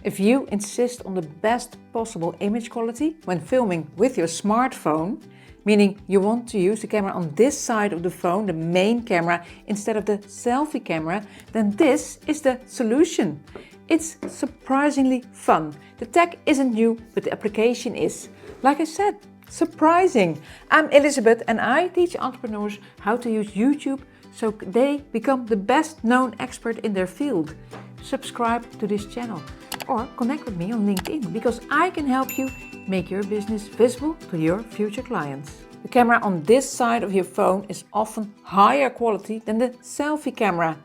If you insist on the best possible image quality when filming with your smartphone, meaning you want to use the camera on this side of the phone, the main camera, instead of the selfie camera, then this is the solution. It's surprisingly fun. The tech isn't new, but the application is. Like I said, surprising. I'm Elizabeth and I teach entrepreneurs how to use YouTube so they become the best known expert in their field. Subscribe to this channel or connect with me on LinkedIn because I can help you make your business visible to your future clients. The camera on this side of your phone is often higher quality than the selfie camera.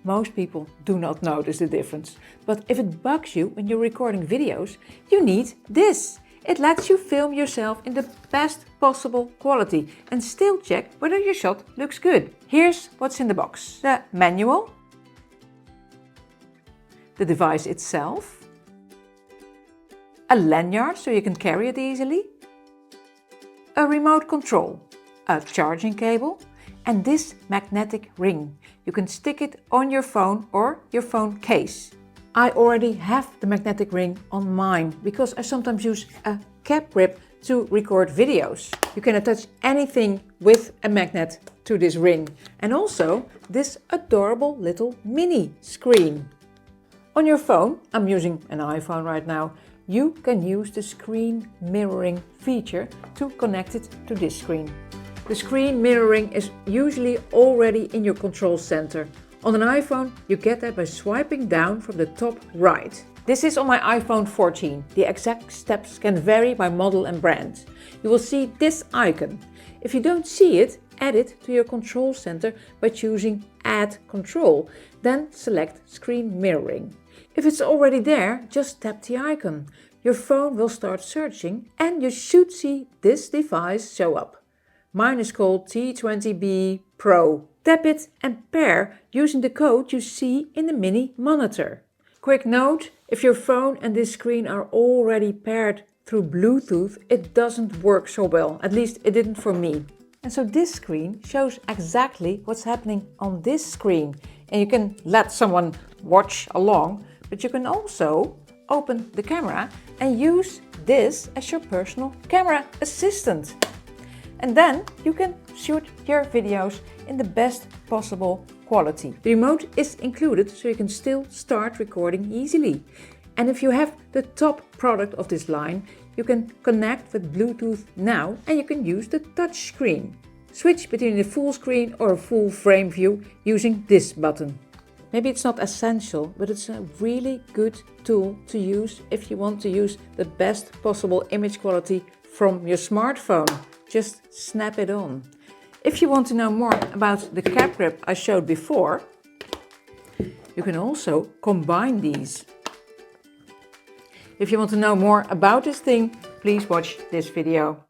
Most people do not notice the difference, but if it bugs you when you're recording videos, you need this. It lets you film yourself in the best possible quality and still check whether your shot looks good. Here's what's in the box: the manual, the device itself, a lanyard so you can carry it easily, a remote control, a charging cable, and this magnetic ring. You can stick it on your phone or your phone case. I already have the magnetic ring on mine because I sometimes use a cap grip to record videos. You can attach anything with a magnet to this ring, and also this adorable little mini screen. On your phone, I'm using an iPhone right now, you can use the screen mirroring feature to connect it to this screen. The screen mirroring is usually already in your control center. On an iPhone, you get that by swiping down from the top right. This is on my iPhone 14. The exact steps can vary by model and brand. You will see this icon. If you don't see it, add it to your control center by choosing Add Control, then select Screen Mirroring. If it's already there, just tap the icon. Your phone will start searching and you should see this device show up. Mine is called T20B Pro. Tap it and pair using the code you see in the mini monitor. Quick note, if your phone and this screen are already paired through Bluetooth, it doesn't work so well. At least it didn't for me. And so this screen shows exactly what's happening on this screen. And you can let someone watch along, but you can also open the camera and use this as your personal camera assistant. And then you can shoot your videos in the best possible quality. The remote is included so you can still start recording easily. And if you have the top product of this line, you can connect with Bluetooth now and you can use the touch screen. Switch between the full screen or a full frame view using this button. Maybe it's not essential, but it's a really good tool to use if you want to use the best possible image quality from your smartphone. Just snap it on. If you want to know more about the cap grip I showed before, you can also combine these. If you want to know more about this thing, please watch this video.